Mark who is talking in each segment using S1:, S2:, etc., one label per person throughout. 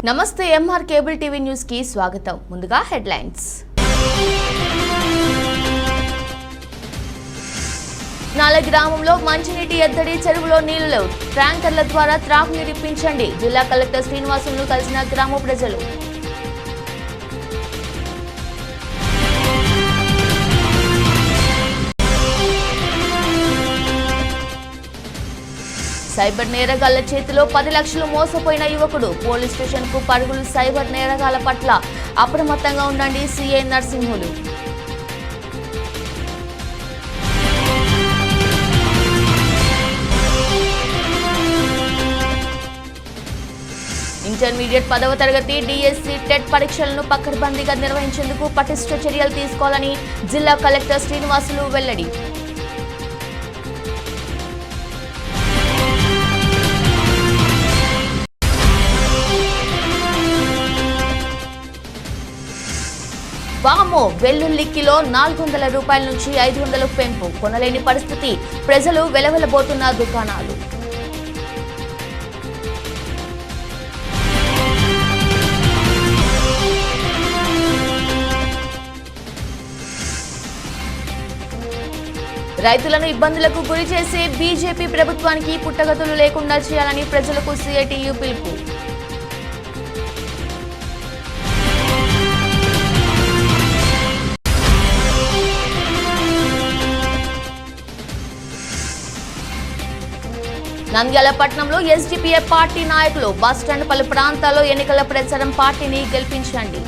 S1: నమస్తే MR cable TV news కి స్వాగతం. ముందుగా హెడ్లైన్స్. నాల గ్రామంలో మంచినీటి ఎద్దడి, చెరువులో నీళ్లు ట్యాంకర్ల ద్వారా త్రాగునీరు ఇప్పించండి. జిల్లా కలెక్టర్ శ్రీనివాసులను కలిసిన గ్రామ ప్రజలు. సైబర్ నేరగాళ్ల చేతిలో 10 లక్షలు మోసపోయిన యువకుడు. పోలీస్ స్టేషన్ కు పరుగులు. సైబర్ నేరగాళ్ల పట్ల అప్రమత్తంగా ఉండండి. సిఐ నర్సింహులు. ఇంటర్మీడియట్ 10వ తరగతి డిఎస్సి టెట్ పరీక్షలను పకడ్బందీగా నిర్వహించేందుకు పటిష్ట చర్యలు తీసుకోవాలని జిల్లా కలెక్టర్ శ్రీనివాసులు వెల్లడి. వామో వెల్లుల్లి కిలో 400 రూపాయల నుంచి 500 పెంపు. కొనలేని పరిస్థితి. ప్రజలు వెలవెలబోతున్న దుకాణాలు. రైతులను ఇబ్బందులకు గురి చేసే బీజేపీ ప్రభుత్వానికి పుట్టగతులు లేకుండా చేయాలని ప్రజలకు సిఐటియు పిలుపు. నంద్యాల పట్టణంలో ఎస్డిపిఐ పార్టీ నాయకులు. బస్టాండ్ పలు ప్రాంతాల్లో ఎన్నికల ప్రచారం. పార్టీని గెలిపించండి.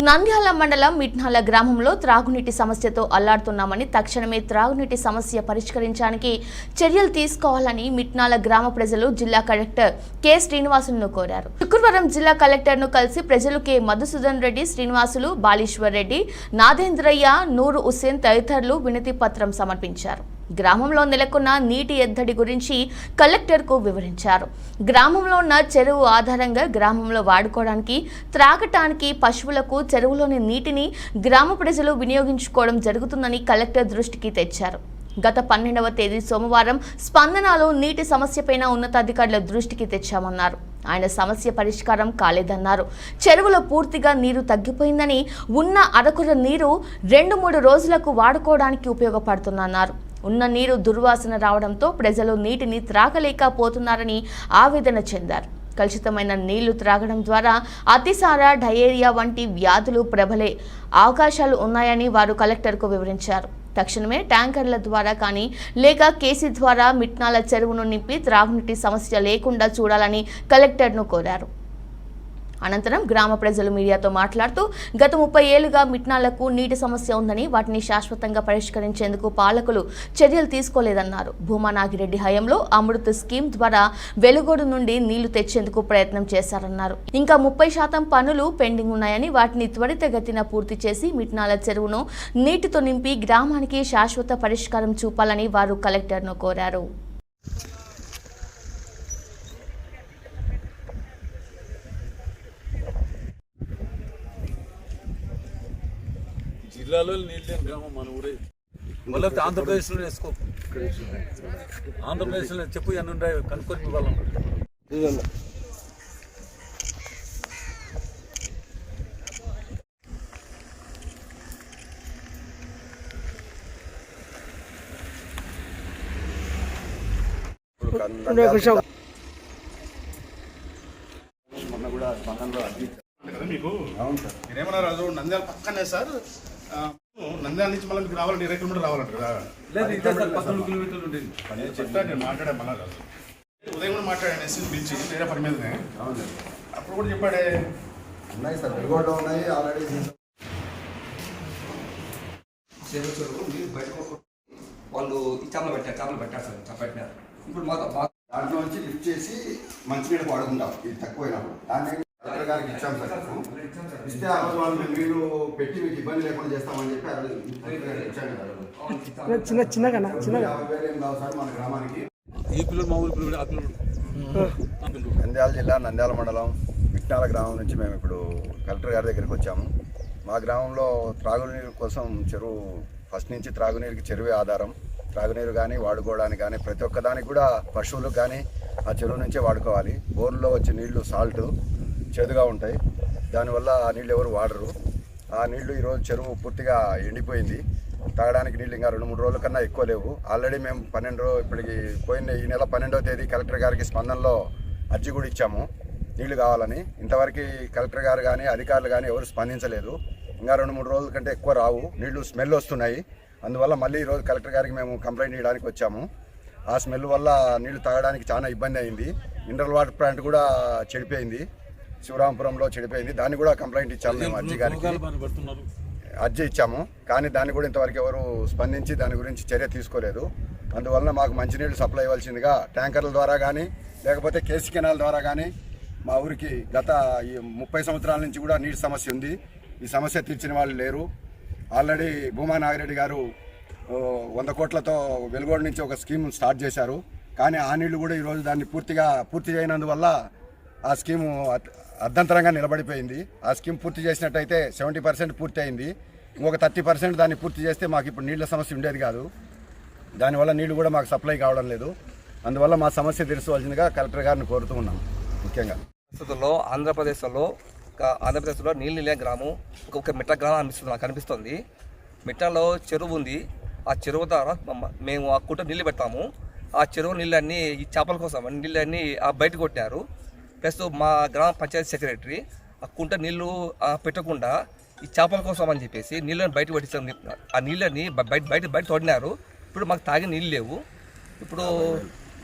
S1: నంద్యాల మండలం మిట్నాల గ్రామంలో త్రాగునీటి సమస్యతో అల్లాడుతున్నామని, తక్షణమే త్రాగునీటి సమస్య పరిష్కరించడానికి చర్యలు తీసుకోవాలని మిట్నాల గ్రామ ప్రజలు జిల్లా కలెక్టర్ కె శ్రీనివాసులను కోరారు. శుక్రవారం జిల్లా కలెక్టర్ ను కలిసి ప్రజలు కె మధుసూదన్ రెడ్డి, శ్రీనివాసులు, బాలీశ్వర్ రెడ్డి, నాదేంద్రయ్య, నూరు హుస్సేన్ తదితరులు వినతి పత్రం సమర్పించారు. గ్రామంలో నెలకొన్న నీటి ఎద్దడి గురించి కలెక్టర్కు వివరించారు. గ్రామంలో ఉన్న చెరువు ఆధారంగా గ్రామంలో వాడుకోవడానికి, త్రాగటానికి, పశువులకు చెరువులోని నీటిని గ్రామ ప్రజలు వినియోగించుకోవడం జరుగుతుందని కలెక్టర్ దృష్టికి తెచ్చారు. గత 12వ తేదీ సోమవారం స్పందనలో నీటి సమస్యపైన ఉన్నతాధికారుల దృష్టికి తెచ్చామన్నారు. ఆయన సమస్య పరిష్కారం కాలేదన్నారు. చెరువులో పూర్తిగా నీరు తగ్గిపోయిందని, ఉన్న అరకుర నీరు 2-3 రోజులకు వాడుకోవడానికి ఉపయోగపడుతుందన్నారు. ఉన్న నీరు దుర్వాసన రావడంతో ప్రజలు నీటిని త్రాగలేకపోతున్నారని ఆవేదన చెందారు. కలుషితమైన నీళ్లు త్రాగడం ద్వారా అతిసార, డయేరియా వంటి వ్యాధులు ప్రబలే అవకాశాలు ఉన్నాయని వారు కలెక్టర్కు వివరించారు. తక్షణమే ట్యాంకర్ల ద్వారా కానీ లేక కేసీ ద్వారా మిట్నాల చెరువును నింపి త్రాగునీటి సమస్య లేకుండా చూడాలని కలెక్టర్ను కోరారు. అనంతరం గ్రామ ప్రజలు మీడియాతో మాట్లాడుతూ గత 30 ఏళ్లుగా మిట్నాలకు నీటి సమస్య ఉందని, వాటిని శాశ్వతంగా పరిష్కరించేందుకు పాలకులు చర్యలు తీసుకోలేదన్నారు. భూమా నాగిరెడ్డి హయాంలో అమృత్ స్కీమ్ ద్వారా వెలుగోడు నుండి నీళ్లు తెచ్చేందుకు ప్రయత్నం చేశారన్నారు. ఇంకా 30% పనులు పెండింగ్ ఉన్నాయని, వాటిని త్వరితగతిన పూర్తి చేసి మిట్నాల చెరువును నీటితో నింపి గ్రామానికి శాశ్వత పరిష్కారం చూపాలని వారు కలెక్టర్ను కోరారు.
S2: జిల్లాలో నీళ్ళు లేని గ్రామం మన ఊరే. మళ్ళీ ఆంధ్రప్రదేశ్లో వేసుకో. ఆంధ్రప్రదేశ్లో చెప్పు ఎన్ని ఉంటాయి కనుక్కొని వాళ్ళం.
S3: మొన్న కూడా స్పందనలో మీకు మీరేమన్నారు? అది నంద్యాల పక్కనే సార్. నంద్యాల నుంచి మళ్ళీ మీకు రావాలంటే 20 కిలోమీటర్లు రావాలంట కదా?
S2: లేదు, ఇదే సార్ 12 కిలోమీటర్లు ఉంటుంది.
S3: నేను చెప్తాను, నేను మాట్లాడాను మళ్ళీ కాదు. ఉదయం కూడా మాట్లాడాను ఎస్సీని పిలిచి వేరే పని మీదనే. అప్పుడు కూడా చెప్పాడే
S4: ఉన్నాయి సార్, వెలుగోడలో ఉన్నాయి ఆల్రెడీ.
S5: వాళ్ళు ఈ చేపలు పెట్టారు సార్, పెట్టినారు. ఇప్పుడు
S4: దాంట్లో నుంచి లిఫ్ట్ చేసి మంచినీళ్ళు వాడుకుంటాం. ఇది తక్కువైనప్పుడు దాన్ని కలెక్టర్ గారికి ఇచ్చాం సార్. ఇస్తే ఆ రోజు వాళ్ళు మీరు పెట్టి మీకు ఇబ్బంది లేకుండా చేస్తామని చెప్పి ఆ రోజు ఇచ్చాను కదా.
S6: చిన్నగా
S4: 50,000 ఏం కావు సార్ మన గ్రామానికి.
S2: ఈ పిల్లలు మా ఊరి పిల్లలు, ఆ పిల్లలు.
S4: నంద్యాల జిల్లా నంద్యాల మండలం మిట్నాల గ్రామం నుంచి మేము ఇప్పుడు కలెక్టర్ గారి దగ్గరికి వచ్చాము. మా గ్రామంలో త్రాగునీరు కోసం చెరువు ఫస్ట్ నుంచి త్రాగునీరుకి చెరువే ఆధారం. త్రాగునీరు కానీ వాడుకోవడానికి కానీ ప్రతి ఒక్కదానికి కూడా పశువులకు కానీ ఆ చెరువు నుంచే వాడుకోవాలి. బోర్లో వచ్చే నీళ్లు సాల్ట్ చేదుగా ఉంటాయి, దానివల్ల ఆ నీళ్ళు ఎవరు వాడరు. ఆ నీళ్లు ఈరోజు చెరువు పూర్తిగా ఎండిపోయింది. తాగడానికి నీళ్ళు ఇంకా 2-3 రోజుల కన్నా ఎక్కువ లేవు. ఆల్రెడీ మేము ఇప్పటికి పోయిన ఈ నెల 12వ తేదీ కలెక్టర్ గారికి స్పందనలో అర్జీ కూడా ఇచ్చాము నీళ్లు కావాలని. ఇంతవరకు కలెక్టర్ గారు కానీ అధికారులు కానీ ఎవరు స్పందించలేదు. ఇంకా 2-3 రోజుల కంటే ఎక్కువ రావు, నీళ్లు స్మెల్ వస్తున్నాయి. అందువల్ల మళ్ళీ ఈరోజు కలెక్టర్ గారికి మేము కంప్లైంట్ ఇవ్వడానికి వచ్చాము. ఆ స్మెల్ వల్ల నీళ్లు తాగడానికి చాలా ఇబ్బంది అయింది. మినరల్ వాటర్ ప్లాంట్ కూడా చెడిపోయింది, శివరాంపురంలో చెడిపోయింది. దాన్ని కూడా కంప్లైంట్ ఇచ్చాము మేము అర్జీ గారికి, అర్జీ ఇచ్చాము. కానీ దాన్ని కూడా ఇంతవరకు ఎవరు స్పందించి దాని గురించి చర్య తీసుకోలేదు. అందువల్ల మాకు మంచినీళ్ళు సప్లై ఇవ్వాల్సిందిగా ట్యాంకర్ల ద్వారా కానీ లేకపోతే కేసీ కెనాల్ ద్వారా కానీ మా ఊరికి గత 30 సంవత్సరాల నుంచి కూడా నీటి సమస్య ఉంది. ఈ సమస్య తీర్చిన వాళ్ళు లేరు. ఆల్రెడీ భూమా నాగిరెడ్డి గారు 100 కోట్లతో వెలుగోడు నుంచి ఒక స్కీమ్ స్టార్ట్ చేశారు. కానీ ఆ నీళ్లు కూడా ఈరోజు దాన్ని పూర్తి చేయనందువల్ల ఆ స్కీము అర్ధంతరంగా నిలబడిపోయింది. ఆ స్కీమ్ పూర్తి చేసినట్టయితే 70% పూర్తి అయింది. ఇంకొక 30% దాన్ని పూర్తి చేస్తే మాకు ఇప్పుడు నీళ్ల సమస్య ఉండేది కాదు. దానివల్ల నీళ్లు కూడా మాకు సప్లై కావడం లేదు. అందువల్ల మా సమస్య తెలుసుకోవాల్సిందిగా కలెక్టర్ గారిని కోరుతూ ఉన్నాం. ముఖ్యంగా
S5: ప్రస్తుతంలో ఆంధ్రప్రదేశ్లో నీళ్ళు లేని గ్రామం ఒక మిట్ట గ్రామం నాకు అనిపిస్తుంది. మిట్టలో చెరువు ఉంది. ఆ చెరువు ద్వారా మేము ఆ కుట్ట నీళ్ళు పెడతాము. ఆ చెరువు నీళ్ళన్నీ ఈ చేపల కోసం నీళ్ళన్నీ బయట కొట్టారు. ప్లస్ మా గ్రామ పంచాయతీ సెక్రటరీ ఆ కుంట నీళ్లు పెట్టకుండా ఈ చేపల కోసం అని చెప్పేసి నీళ్ళని బయట పెట్టించాం. ఆ నీళ్ళని బయట తోడినారు. ఇప్పుడు మాకు తాగే నీళ్ళు లేవు. ఇప్పుడు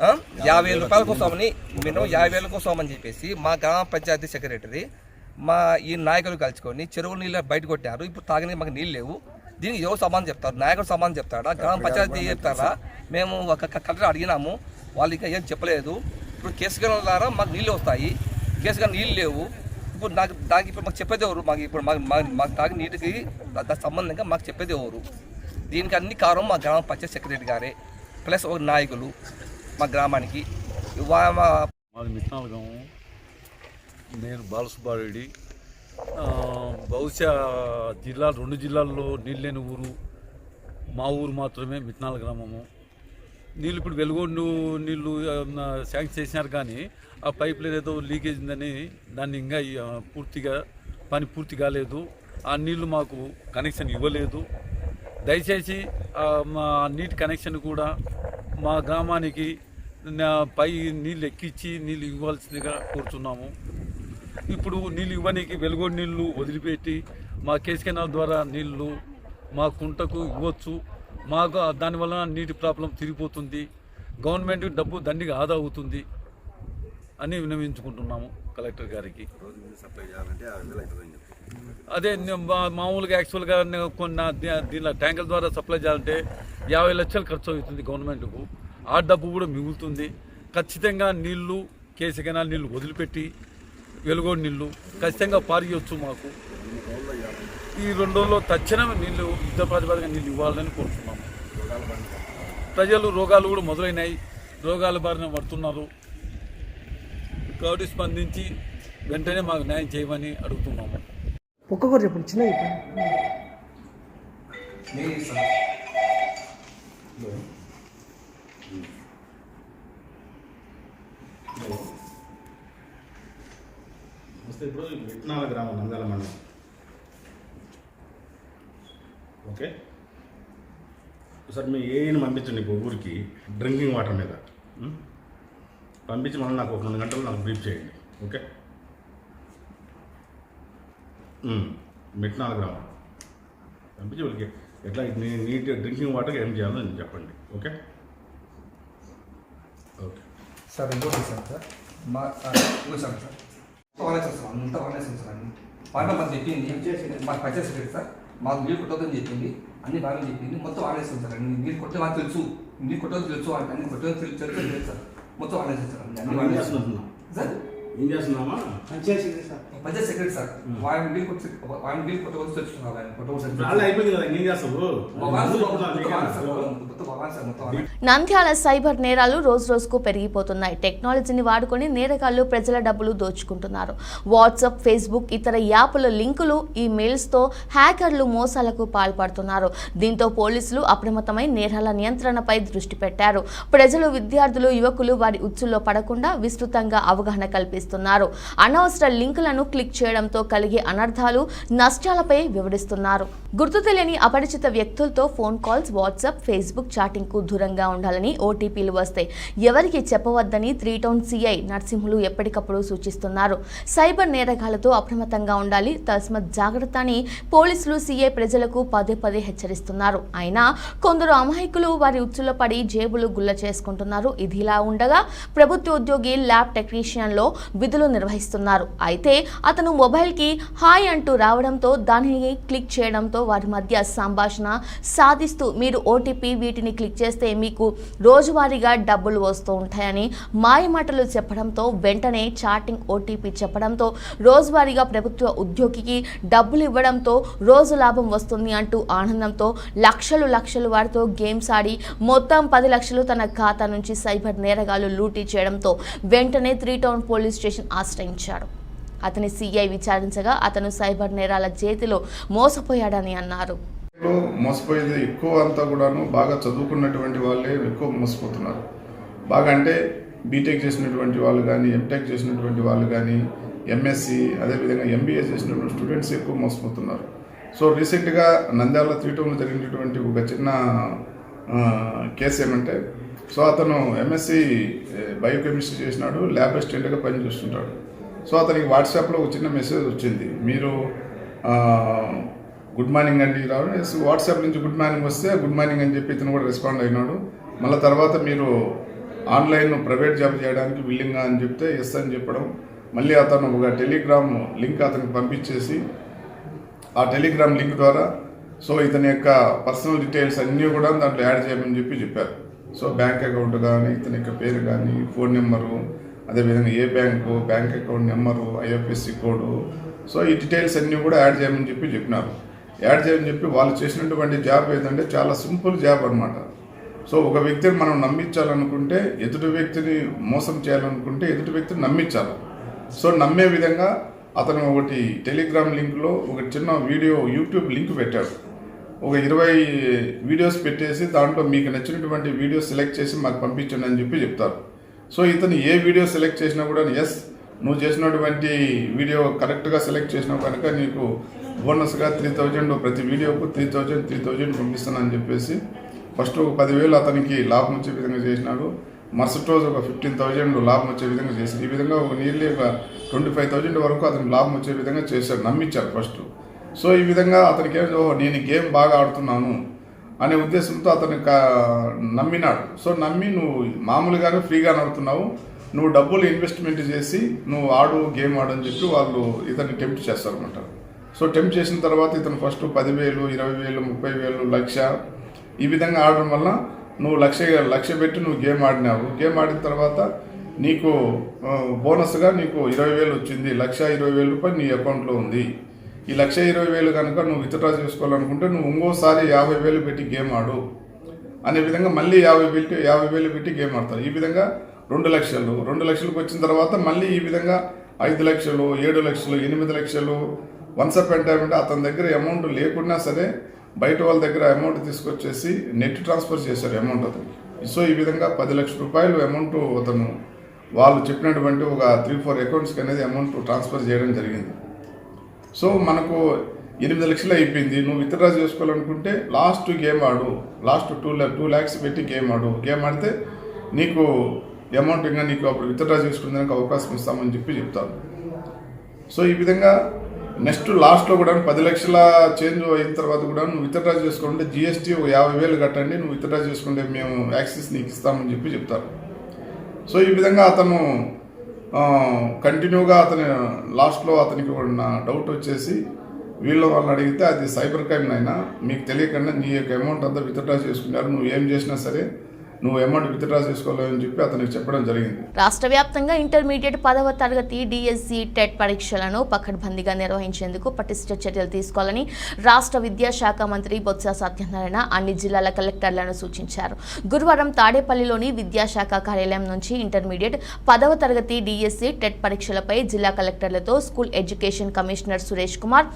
S5: 50,000 రూపాయల కోసమని మినిమం 50,000 కోసం అని చెప్పేసి మా గ్రామ పంచాయతీ సెక్రటరీ ఈ నాయకులు కలుసుకొని చెరువు నీళ్ళు బయట కొట్టారు. ఇప్పుడు తాగని మాకు నీళ్ళు లేవు. దీనికి ఎవరు సమాధానం చెప్తారు? నాయకుడు సమాధానం చెప్తాడా? గ్రామ పంచాయతీ చెప్తారా? మేము ఒక కలెక్టర్ అడిగినాము, వాళ్ళు ఇంకా ఏం చెప్పలేదు. ఇప్పుడు కేసుగాల ద్వారా మాకు నీళ్ళు వస్తాయి, కేసుగా నీళ్ళు లేవు. ఇప్పుడు దానికి ఇప్పుడు మాకు చెప్పేది ఎవరు? మాకు తాగి నీటికి సంబంధంగా మాకు చెప్పేది ఎవరు? దీనికి అన్ని కారణం మా గ్రామ పంచాయతీ సెక్రటరీ గారే ప్లస్ ఒక నాయకులు మా గ్రామానికి.
S2: మాది మిట్నాల గ్రామం. నేను బాలసుబ్బారెడ్డి. బహుశా 2 జిల్లాల్లో నీళ్ళు లేని ఊరు మా ఊరు మాత్రమే మిట్నాల గ్రామము. నీళ్ళు ఇప్పుడు వెలుగొండ నీళ్ళు శాంక్షన్ చేసినారు, కానీ ఆ పైప్ లైన్ ఏదో లీకేజ్ ఉందని దాన్ని ఇంకా పని పూర్తి కాలేదు. ఆ నీళ్లు మాకు కనెక్షన్ ఇవ్వలేదు. దయచేసి మా నీటి కనెక్షన్ కూడా మా గ్రామానికి పై నీళ్ళు ఎక్కించి నీళ్ళు ఇవ్వాల్సిందిగా కోరుతున్నాము. ఇప్పుడు నీళ్ళు ఇవ్వడానికి వెలుగొండ నీళ్ళు వదిలిపెట్టి మా కేసీ కెనాల్ ద్వారా నీళ్లు మా కుంటకు ఇవ్వచ్చు. మాకు దానివల్ల నీటి ప్రాబ్లం తిరిగిపోతుంది, గవర్నమెంట్ డబ్బు దండిగా ఆదా అవుతుంది అని విన్నవించుకుంటున్నాము కలెక్టర్ గారికి. అదే మామూలుగా యాక్చువల్గా దీనిలో ట్యాంకర్ ద్వారా సప్లై చేయాలంటే 50 లక్షలు ఖర్చు అవుతుంది గవర్నమెంట్కు. ఆ డబ్బు కూడా మిగులుతుంది. ఖచ్చితంగా నీళ్లు కేసీ కెనాల్ నీళ్లు వదిలిపెట్టి వెలుగొండ నీళ్లు ఖచ్చితంగా పారియొచ్చు. మాకు ఈ 2 రోజుల్లో తక్షణం నీళ్లు యుద్ధ ప్రాతిపదికగా నీళ్ళు ఇవ్వాలని కోరుతున్నాము. ప్రజలు రోగాలు కూడా మొదలైనాయి, రోగాల బారిన పడుతున్నారు. కాబట్టి స్పందించి వెంటనే మాకు న్యాయం చేయమని అడుగుతున్నాము.
S6: ఒక్కొక్కరు చెప్పండి. చిన్న
S3: ఇప్పుడు మిట్నాల గ్రామం, నంద్యాల మండలం. ఓకే సార్, మీ ఏఈని పంపించండి ఇప్పుడు ఊరికి డ్రింకింగ్ వాటర్ మీద పంపించి మళ్ళీ నాకు ఒక 2 గంటలు నాకు బ్రీఫ్ చేయండి. ఓకే, మిట్నాల గ్రామం పంపించి వాళ్ళకి ఎట్లా నీట్ డ్రింకింగ్ వాటర్ ఏం చేయాలో నేను చెప్పండి. ఓకే ఓకే
S5: సార్ ఇంకోటి సార్ మా సార్ అంతా అవేర్నెస్ సార్. అన్ని బాగా మాకు చెప్పింది మాకు పంచాయతీ సెక్రటరీ సార్, మాకు నీళ్ళు కొట్టొద్దని చెప్పింది, అన్ని బాగా చెప్పింది. మొత్తం అవేర్నెస్ సార్. అన్ని నీళ్ళు కొట్టే మాకు తెలుసు, నీళ్ళు కొట్టదు తెలుసు, అన్ని కొట్టదు తెలుసు సార్. మొత్తం అవేర్నెస్ సార్. అన్ని సార్
S3: ఏం చేస్తున్నామా?
S5: పంచాయత్ సెక్రటరీ సార్ ఆయన బిల్ కొట్టుకొని తెచ్చుకున్నాను ఆయన కొట్టుకొని
S3: చాలా అయిపోయింది కదా, ఏం చేస్తావు?
S1: నంద్యాల సైబర్ నేరాలు రోజు రోజుకు పెరిగిపోతున్నాయి. టెక్నాలజీని వాడుకొని నేరగాళ్లు ప్రజల డబ్బులు దోచుకుంటున్నారు. వాట్సాప్, ఫేస్బుక్, ఇతర యాప్ల లింకులు, ఈమెయిల్స్తో హ్యాకర్లు మోసాలకు పాల్పడుతున్నారు. దీంతో పోలీసులు అప్రమత్తమై నేరాల నియంత్రణపై దృష్టి పెట్టారు. ప్రజలు, విద్యార్థులు, యువకులు వారి ఉచ్చుల్లో పడకుండా విస్తృతంగా అవగాహన కల్పిస్తున్నారు. అనవసర లింకులను క్లిక్ చేయడంతో కలిగే అనర్థాలు, నష్టాలపై వివరిస్తున్నారు. గుర్తు తెలియని అపరిచిత వ్యక్తులతో phone calls, WhatsApp, Facebook chatting కు దూరంగా ఉండాలని, ఓటీపీలు వస్తే ఎవరికి చెప్పవద్దని 3 టౌన్ సిఐ నరసింహులు ఎప్పటికప్పుడు సూచిస్తున్నారు. సైబర్ నేరగాళ్లతో అప్రమత్తంగా ఉండాలి, తస్మత్ జాగ్రత్త అని పోలీసులు, సిఐ ప్రజలకు పదే పదే హెచ్చరిస్తున్నారు. అయినా కొందరు అమాయకులు వారి ఉచ్చులో పడి జేబులు గుల్ల చేసుకుంటున్నారు. ఇదిలా ఉండగా ప్రభుత్వ ఉద్యోగి ల్యాబ్ టెక్నీషియన్ లో విధులు నిర్వహిస్తున్నారు. అయితే అతను మొబైల్ కి హాయ్ అంటూ రావడంతో దానిని క్లిక్ చేయడంతో వారి మధ్య సంభాషణ సాధిస్తూ మీరు ఓటీపీ వీటిని క్లిక్ చేస్తే మీకు రోజువారీగా డబ్బులు వస్తూ ఉంటాయని మాయమాటలు చెప్పడంతో వెంటనే చాటింగ్ ఓటీపీ చెప్పడంతో రోజువారీగా ప్రభుత్వ ఉద్యోగికి డబ్బులు ఇవ్వడంతో రోజు లాభం వస్తుంది అంటూ ఆనందంతో లక్షలు వారితో గేమ్స్ ఆడి మొత్తం 10 లక్షలు తన ఖాతా నుంచి సైబర్ నేరగాళ్లు లూటీ చేయడంతో వెంటనే 3 టౌన్ పోలీస్ స్టేషన్ ఆశ్రయించాడు. అతని సిఐ విచారించగా అతను సైబర్ నేరాల చేతిలో మోసపోయాడని అన్నారు.
S7: మోసపోయేది ఎక్కువ అంతా కూడాను బాగా చదువుకున్నటువంటి వాళ్ళే ఎక్కువ మోసపోతున్నారు. బాగా అంటే బీటెక్ చేసినటువంటి వాళ్ళు కానీ, ఎంటెక్ చేసినటువంటి వాళ్ళు కానీ, ఎంఎస్సి, అదేవిధంగా ఎంబీఏ చేసినటువంటి స్టూడెంట్స్ ఎక్కువ మోసపోతున్నారు. సో రీసెంట్గా నంద్యాల 3 టౌన్లో జరిగినటువంటి ఒక చిన్న కేసు ఏమంటే, సో అతను ఎంఎస్సి బయోకెమిస్ట్రీ చేసినాడు, ల్యాబ్ అసిస్టెంట్గా పనిచేస్తుంటాడు. సో అతనికి వాట్సాప్లో ఒక చిన్న మెసేజ్ వచ్చింది, మీరు గుడ్ మార్నింగ్ అండి రావడం, వాట్సాప్ నుంచి గుడ్ మార్నింగ్ వస్తే గుడ్ మార్నింగ్ అని చెప్పి ఇతను కూడా రెస్పాండ్ అయినాడు. మళ్ళీ తర్వాత మీరు ఆన్లైన్ ప్రైవేట్ జాబ్ చేయడానికి విల్లింగా అని చెప్తే ఎస్ అని చెప్పడం, మళ్ళీ అతను ఒక టెలిగ్రామ్ లింక్ అతనికి పంపించేసి ఆ టెలిగ్రామ్ లింక్ ద్వారా సో ఇతని యొక్క పర్సనల్ డీటెయిల్స్ అన్నీ కూడా దాంట్లో యాడ్ చేయమని చెప్పారు. సో బ్యాంక్ అకౌంట్ కానీ, ఇతని యొక్క పేరు కానీ, ఫోన్ నెంబరు, అదేవిధంగా ఏ bank, bank account number, IFSC code, so ఈ డీటెయిల్స్ అన్నీ కూడా యాడ్ చేయమని చెప్పినారు. యాడ్ చేయమని చెప్పి వాళ్ళు చేసినటువంటి జాబ్ ఏంటంటే చాలా సింపుల్ జాబ్ అనమాట. సో ఒక వ్యక్తిని మనం నమ్మించాలనుకుంటే, ఎదుటి వ్యక్తిని మోసం చేయాలనుకుంటే ఎదుటి వ్యక్తిని నమ్మించాలి. సో నమ్మే విధంగా అతను ఒకటి టెలిగ్రామ్ లింక్లో ఒక చిన్న వీడియో యూట్యూబ్ లింక్ పెట్టాడు. ఒక 20 వీడియోస్ పెట్టేసి దాంట్లో మీకు నచ్చినటువంటి వీడియో సెలెక్ట్ చేసి మాకు పంపించండి అని చెప్తారు. సో ఇతను ఏ వీడియో సెలెక్ట్ చేసినా కూడా ఎస్ నువ్వు చేసినటువంటి వీడియో కరెక్ట్గా సెలెక్ట్ చేసినావు కనుక నీకు బోనస్గా 3000 ప్రతి వీడియోకు 3000 పంపిస్తానని చెప్పేసి ఫస్ట్ ఒక 10,000 అతనికి లాభం వచ్చే విధంగా చేసినాడు. మరుసటి రోజు ఒక 15,000 లాభం వచ్చే విధంగా చేశాడు. ఈ విధంగా ఒక నియర్లీ ఒక 25,000 వరకు అతనికి లాభం వచ్చే విధంగా చేశాడు, నమ్మించాడు ఫస్ట్. సో ఈ విధంగా అతనికి నేను గేమ్ బాగా ఆడుతున్నాను అనే ఉద్దేశంతో అతను నమ్మినాడు. సో నమ్మి నువ్వు మామూలుగానే ఫ్రీగా ఆడుతున్నావు, నువ్వు డబ్బులు ఇన్వెస్ట్మెంట్ చేసి నువ్వు గేమ్ ఆడు అని చెప్పి వాళ్ళు ఇతన్ని టెంప్ట్ చేస్తారనమాట. సో టెంప్ట్ చేసిన తర్వాత ఇతను ఫస్ట్ 10,000, 20,000, 30,000, 1,00,000 ఈ విధంగా ఆడడం వల్ల నువ్వు లక్ష పెట్టి నువ్వు గేమ్ ఆడినావు. గేమ్ ఆడిన తర్వాత నీకు బోనస్గా నీకు 20,000 వచ్చింది, 1,20,000 నీ అకౌంట్లో ఉంది. ఈ 1,20,000 కనుక నువ్వు విత్డ్రా చేసుకోవాలనుకుంటే నువ్వు ఇంకోసారి 50,000 పెట్టి గేమ్ ఆడు అనే విధంగా మళ్ళీ 50,000 పెట్టి గేమ్ ఆడతారు. ఈ విధంగా 2 లక్షలు, 2 లక్షలకు వచ్చిన తర్వాత మళ్ళీ ఈ విధంగా 5 లక్షలు, 7 లక్షలు, 8 లక్షలు వన్స్ అప్ అండ్ టైం అంటే అతని దగ్గర అమౌంట్ లేకున్నా సరే బయట వాళ్ళ దగ్గర అమౌంట్ తీసుకొచ్చేసి నెట్ ట్రాన్స్ఫర్ చేశారు అమౌంట్ అతనికి. సో ఈ విధంగా 10 లక్షల రూపాయలు అమౌంట్ అతను వాళ్ళు చెప్పినటువంటి ఒక 3-4 అకౌంట్స్కి అనేది అమౌంట్ ట్రాన్స్ఫర్ చేయడం జరిగింది. సో మనకు 8 లక్షలు అయిపోయింది. నువ్వు విత్డ్రా చేసుకోవాలనుకుంటే లాస్ట్ గేమ్ ఆడు, లాస్ట్ 2 lakhs పెట్టి గేమ్ ఆడు. గేమ్ ఆడితే నీకు అమౌంట్ ఇంకా నీకు అప్పుడు విత్డ్రా చేసుకునేందుకు అవకాశం ఇస్తామని చెప్తారు. సో ఈ విధంగా నెక్స్ట్ లాస్ట్లో కూడా 10 లక్షల చేంజ్ అయిన తర్వాత కూడా నువ్వు విత్డ్రా చేసుకుంటే జిఎస్టీ 50,000 కట్టండి, నువ్వు విత్డ్రా చేసుకుంటే మేము యాక్సెస్ నీకు ఇస్తామని చెప్తారు. సో ఈ విధంగా అతను కంటిన్యూగా అతను లాస్ట్లో అతనికి ఉన్న డౌట్ వచ్చేసి వాళ్ళని అడిగితే అది సైబర్ క్రైమ్ అయినా మీకు తెలియకుండా నీ యొక్క అమౌంట్ అంతా విత్డ్రా చేసుకున్నారు, నువ్వు ఏం చేసినా సరే నువ్వు అమౌంట్ విత్డ్రా చేసుకోవాలని చెప్పి అతనికి చెప్పడం జరిగింది.
S1: రాష్ట్ర వ్యాప్తంగా ఇంటర్మీడియట్ 10వ తరగతి డిఎస్సి టెట్ పరీక్షలను పకడ్బందీగా నిర్వహించేందుకు పటిష్ట చర్యలు తీసుకోవాలని రాష్ట్ర విద్యాశాఖ మంత్రి బొత్స సత్యనారాయణ అన్ని జిల్లాల కలెక్టర్లను సూచించారు. గురువారం తాడేపల్లిలోని విద్యాశాఖ కార్యాలయం నుంచి ఇంటర్మీడియట్ 10వ తరగతి డిఎస్సి టెట్ పరీక్షలపై జిల్లా కలెక్టర్లతో school education commissioner Suresh Kumar,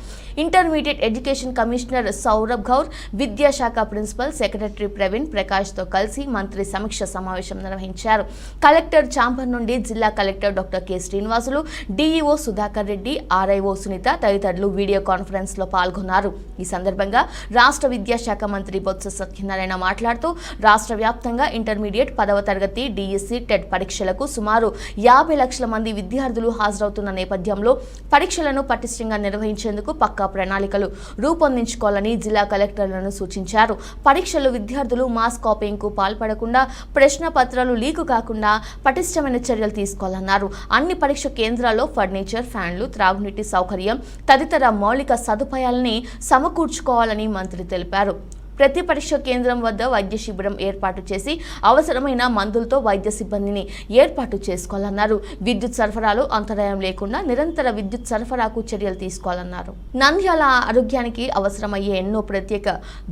S1: intermediate education commissioner Saurabh Gaur, విద్యాశాఖ ప్రిన్సిపల్ సెక్రటరీ ప్రవీణ్ ప్రకాష్తో కలిసి మంత్రి సమీక్ష సమావేశం నిర్వహించారు. కలెక్టర్ ఛాంబర్ నుండి జిల్లా collector doctor K Srinivasulu, DEO Sudhakar Reddy, RIO Sunitha తదితరులు వీడియో కాన్ఫరెన్స్ లో పాల్గొన్నారు. ఈ సందర్భంగా రాష్ట్ర విద్యాశాఖ మంత్రి బొత్స సత్యనారాయణ మాట్లాడుతూ రాష్ట్ర వ్యాప్తంగా ఇంటర్మీడియట్ 10వ తరగతి డిఎస్సి టెట్ పరీక్షలకు సుమారు 50 లక్షల మంది విద్యార్థులు హాజరవుతున్న నేపథ్యంలో పరీక్షలను పటిష్టంగా నిర్వహించేందుకు పక్కా ప్రణాళికలు రూపొందించుకోవాలని జిల్లా కలెక్టర్లను సూచించారు. పరీక్షలు విద్యార్థులు మాస్ కాపీయింగ్ కు పాల్పడకుండా, ప్రశ్న పత్రాలు లీకు కాకుండా పటిష్టమైన చర్యలు తీసుకోవాలన్నారు. అన్ని పరీక్ష కేంద్రాల్లో ఫర్నిచర్, ఫ్యాన్లు, త్రాగునీటి సౌకర్యం తదితర మౌలిక సదుపాయాలని సమకూర్చుకోవాలని మంత్రి తెలిపారు. ప్రతి పరీక్ష కేంద్రం వద్ద వైద్య శిబిరం ఏర్పాటు చేసి అవసరమైన మందులతో వైద్య సిబ్బందిని ఏర్పాటు చేసుకోవాలన్నారు. విద్యుత్ సరఫరాలో అంతరాయం లేకుండా నిరంతర విద్యుత్ సరఫరాకు చర్యలు తీసుకోవాలన్నారు. నంద్యాల ఆరోగ్యానికి అవసరమయ్యే ఎన్నో ప్రత్యేక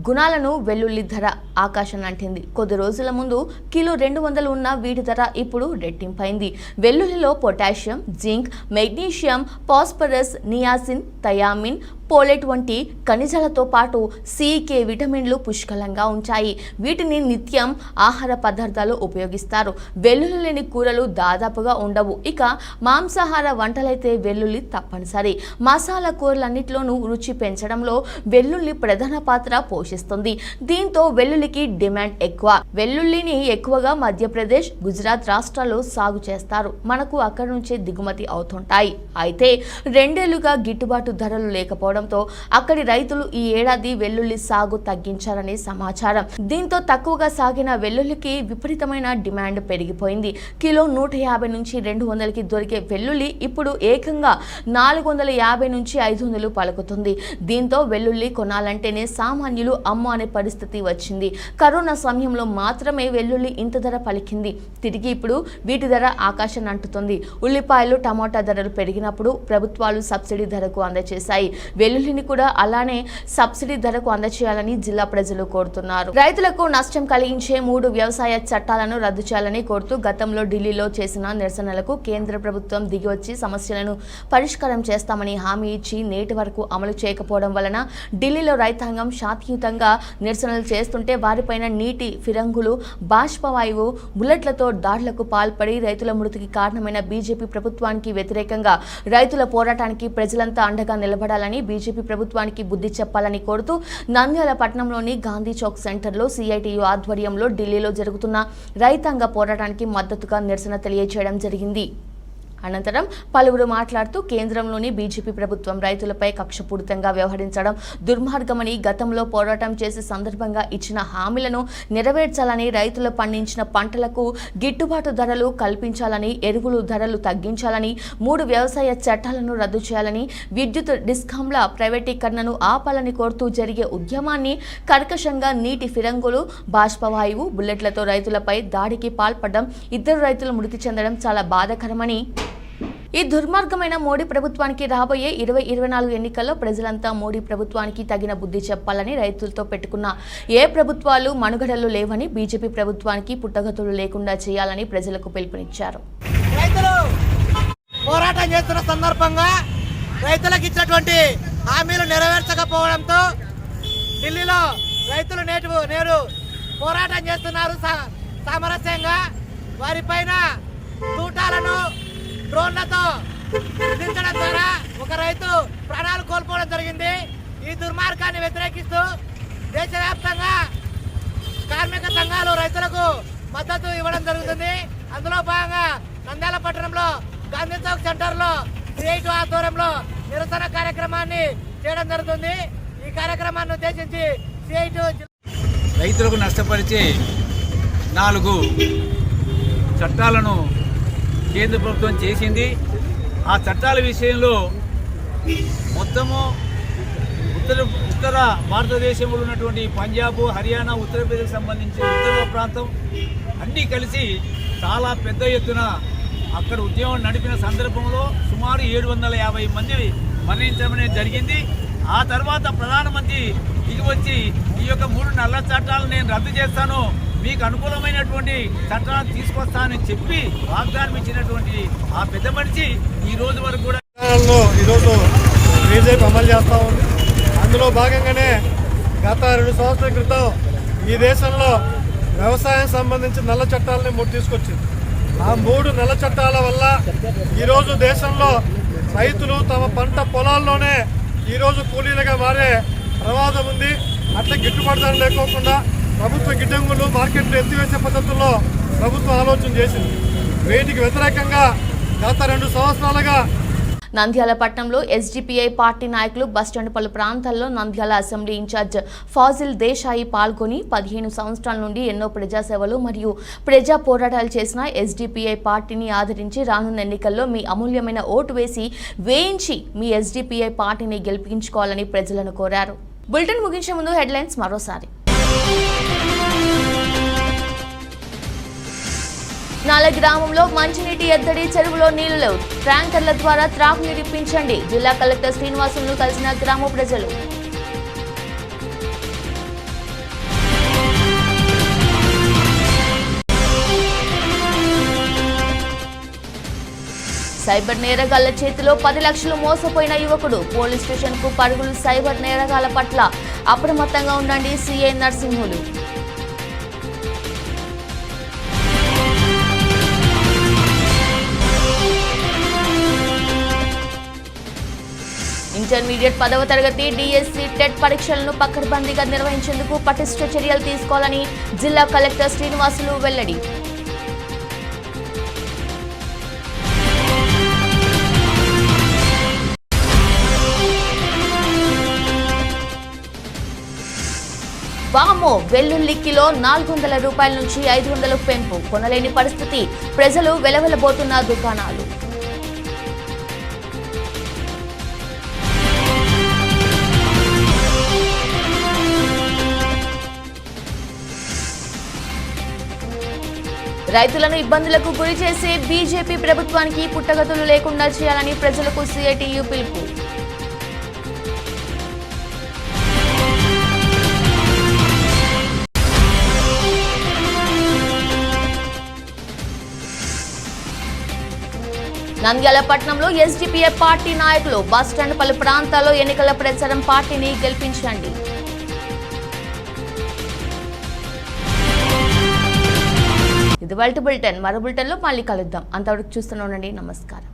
S1: గుణాలను వెల్లుల్లి ధర ఆకాశం అంటింది. కొద్ది రోజుల ముందు కిలో 200 ఉన్న వీటి ధర ఇప్పుడు రెట్టింపైంది. వెల్లుల్లిలో potassium, zinc, magnesium, phosphorus, niacin, thiamine, folate వంటి ఖనిజాలతో పాటు సికే విటమిన్లు పుష్కలంగా ఉంటాయి. వీటిని నిత్యం ఆహార పదార్థాలు ఉపయోగిస్తారు. వెల్లుల్లి లేని కూరలు దాదాపుగా ఉండవు. ఇక మాంసాహార వంటలైతే వెల్లుల్లి తప్పనిసరి. మసాలా కూరలన్నిటిలోనూ రుచి పెంచడంలో వెల్లుల్లి ప్రధాన పాత్ర పోషిస్తుంది. దీంతో వెల్లుల్లికి డిమాండ్ ఎక్కువ. వెల్లుల్లిని ఎక్కువగా మధ్యప్రదేశ్, గుజరాత్ రాష్ట్రాల్లో సాగు చేస్తారు. మనకు అక్కడి నుంచే దిగుమతి అవుతుంటాయి. అయితే 2 ఏళ్లుగా గిట్టుబాటు ధరలు లేకపోవడంతో అక్కడి రైతులు ఈ ఏడాది వెల్లుల్లి సాగు తగ్గించారనే సమాచారం. దీంతో తక్కువగా సాగిన వెల్లుల్లికి విపరీతమైన డిమాండ్ పెరిగిపోయింది. కిలో 150 నుంచి 200కి దొరికే వెల్లుల్లి ఇప్పుడు ఏకంగా 450 నుంచి 500 పలుకుతుంది. దీంతో వెల్లుల్లి కొనాలంటేనే సామాన్యులు అమ్ము అనే పరిస్థితి వచ్చింది. కరోనా సమయంలో మాత్రమే వెల్లుల్లి ఇంత ధర పలికింది. తిరిగి ఇప్పుడు వీటి ధర ఆకాశం అంటుతుంది. ఉల్లిపాయలు, టమాటా ధరలు పెరిగినప్పుడు ప్రభుత్వాలు సబ్సిడీ ధరకు అందజేశాయి. వెల్లుల్లిని కూడా అలానే సబ్సిడీ ధరకు అందజేయాలని జిల్లా ప్రజలు కోరుతున్నారు. రైతులకు నష్టం కలిగించే 3 వ్యవసాయ చట్టాలను రద్దు చేయాలని కోరుతూ గతంలో ఢిల్లీలో చేసిన నిరసనలకు కేంద్ర ప్రభుత్వం దిగివచ్చి సమస్యలను పరిష్కారం చేస్తామని హామీ ఇచ్చి నేటి వరకు అమలు చేయకపోవడం వలన ఢిల్లీలో రైతాంగం శాంతియుతంగా నిరసనలు చేస్తుంటే వారిపైన నీటి ఫిరంగులు, బాష్పవాయువు, బుల్లెట్లతో దాడులకు పాల్పడి రైతుల మృతికి కారణమైన బీజేపీ ప్రభుత్వానికి వ్యతిరేకంగా రైతుల పోరాటానికి ప్రజలంతా అండగా నిలబడాలని, బీజేపీ ప్రభుత్వానికి బుద్ధి చెప్పాలని కోరుతూ నంద్యాల పట్టణంలోని గాంధీ చౌక్ సెంటర్లో సిఐటియు ఆధ్వర్యంలో ఢిల్లీలో జరుగుతున్న రైతాంగ పోరాటానికి మద్దతుగా నిరసన తెలియజేయడం జరిగింది. అనంతరం పలువురు మాట్లాడుతూ కేంద్రంలోని బీజేపీ ప్రభుత్వం రైతులపై కక్షపూరితంగా వ్యవహరించడం దుర్మార్గమని, గతంలో పోరాటం చేసే సందర్భంగా ఇచ్చిన హామీలను నెరవేర్చాలని, రైతులు పండించిన పంటలకు గిట్టుబాటు ధరలు కల్పించాలని, ఎరువులు ధరలు తగ్గించాలని, 3 వ్యవసాయ చట్టాలను రద్దు చేయాలని, విద్యుత్ డిస్కాంల ప్రైవేటీకరణను ఆపాలని కోరుతూ జరిగే ఉద్యమాన్ని కర్కశంగా నీటి ఫిరంగులు, బాష్పవాయువు, బుల్లెట్లతో రైతులపై దాడికి పాల్పడడం, 2 రైతులు మృతి చెందడం చాలా బాధాకరమని, ఈ దుర్మార్గమైన మోడీ ప్రభుత్వానికి రాబోయే 2024 ఎన్నికల్లో ప్రజలంతా మోడీ ప్రభుత్వానికి తగిన బుద్ధి చెప్పాలని, రైతులతో పెట్టుకున్న ఏ ప్రభుత్వాలు మనుగడలు లేవని, బీజేపీ ప్రభుత్వానికి పుట్టగతులు లేకుండా చేయాలని ప్రజలకు పిలుపునిచ్చారు.
S8: రైతులు పోరాటం చేస్తున్న సందర్భంగా రైతులకు ఇచ్చినటువంటి హామీలు నెరవేర్చకపోవడంతో ఢిల్లీలో రైతులు నేడు పోరాటం చేస్తున్నారు. సామరస్యంగా వారిపైన తూటాలను డ్రోన్లతో విధించడం ద్వారా ఒక రైతు ప్రాణాలు కోల్పోవడం జరిగింది. ఈ దుర్మార్గాన్ని వ్యతిరేకిస్తూ దేశవ్యాప్తంగా కార్మిక సంఘాలు రైతులకు మద్దతు ఇవ్వడం జరుగుతుంది. అందులో భాగంగా నంద్యాల పట్టణంలో గాంధీ చౌక్ సెంటర్లో సిఐటి ఆధ్వర్యంలో నిరసన కార్యక్రమాన్ని చేయడం జరుగుతుంది. ఈ కార్యక్రమాన్ని ఉద్దేశించి సిఐటి
S9: రైతులకు నష్టపరిచే 4 చట్టాలను కేంద్ర ప్రభుత్వం చేసింది. ఆ చట్టాల విషయంలో మొత్తము ఉత్తర భారతదేశంలో ఉన్నటువంటి పంజాబ్, హర్యానా, ఉత్తరప్రదేశ్ సంబంధించిన ఉత్తర ప్రాంతం, అన్నీ కలిసి చాలా పెద్ద ఎత్తున అక్కడ ఉద్యమం నడిపిన సందర్భంలో సుమారు 750 మంది మరణించడం జరిగింది. ఆ తర్వాత ప్రధానమంత్రి దిగి వచ్చి ఈ యొక్క 3 నల్ల చట్టాలను నేను రద్దు చేస్తాను, మీకు అనుకూలమైనటువంటి చట్టాలను తీసుకొస్తానని చెప్పి వాగ్దానం ఇచ్చినటువంటి ఆ పెద్ద మనిషి ఈ రోజు వరకు కూడా
S8: ఈరోజు బీజేపీ అమలు చేస్తూ ఉంది. అందులో భాగంగానే గత 2 సంవత్సరాల క్రితం ఈ దేశంలో వ్యవసాయం సంబంధించిన నల్ల చట్టాలని 3 తీసుకొచ్చింది. ఆ 3 నల్ల చట్టాల వల్ల ఈరోజు దేశంలో రైతులు తమ పంట పొలాల్లోనే ఈరోజు కూలీలుగా మారే ప్రమాదం ఉంది. అట్లా గిట్టుబాటు ధర లేకోకుండా ప్రభుత్వ గిడ్డంగులు మార్కెట్లు ఎత్తివేసే పద్ధతుల్లో ప్రభుత్వం ఆలోచన చేసింది. వీటికి వ్యతిరేకంగా గత 2 సంవత్సరాలుగా
S1: నంద్యాల పట్టణంలో ఎస్డిపిఐ పార్టీ నాయకులు బస్టాండ్ పలు ప్రాంతాల్లో నంద్యాల అసెంబ్లీ ఇన్ఛార్జ్ ఫాజిల్ దేశాయి పాల్గొని 15 సంవత్సరాల నుండి ఎన్నో ప్రజాసేవలు మరియు ప్రజా పోరాటాలు చేసిన ఎస్డిపిఐ పార్టీని ఆదరించి రానున్న ఎన్నికల్లో మీ అమూల్యమైన ఓటు వేయించి మీ ఎస్డిపిఐ పార్టీని గెలిపించుకోవాలని ప్రజలను కోరారు. బులెటిన్ ముగించే ముందు హెడ్లైన్స్ మరోసారి. నాల గ్రామంలో మంచినీటి ఎద్దడి, చెరువులో నీళ్లు లేవు. ట్యాంకర్ల ద్వారా త్రాగునీరు ఇప్పించండి. జిల్లా కలెక్టర్ శ్రీనివాసులను కలిసిన గ్రామ ప్రజలు. సైబర్ నేరగాళ్ల చేతిలో 10 లక్షలు మోసపోయిన యువకుడు. పోలీస్ స్టేషన్ కు పరుగులు. సైబర్ నేరగాళ్ల పట్ల అప్రమత్తంగా ఉండండి. సిఐ నర్సింహులు. ఇంటర్మీడియట్ 10వ తరగతి డిఎస్సి టెట్ పరీక్షలను పకడ్బందీగా నిర్వహించేందుకు పటిష్ట చర్యలు తీసుకోవాలని జిల్లా కలెక్టర్ శ్రీనివాసులు వెల్లడి. వామో, వెల్లుల్లి కిలో 400 రూపాయల నుంచి 500 పెంపు. కొనలేని పరిస్థితి. ప్రజలు వెలవెలబోతున్న దుకాణాలు. రైతులను ఇబ్బందులకు గురి చేసే బీజేపీ ప్రభుత్వానికి పుట్టగతులు లేకుండా చేయాలని ప్రజలకు సిఐటియు పిలుపు. నంద్యాల పట్టణంలో ఎస్డిపిఐ పార్టీ నాయకులు బస్టాండ్ పలు ప్రాంతాల్లో ఎన్నికల ప్రచారం. పార్టీని గెలిపించండి. ఇది వాల్టి బులెటిన్. మరో బులెటిన్లో మళ్ళీ కలుద్దాం. అంతవరకు చూస్తూనే ఉండండి. నమస్కారం.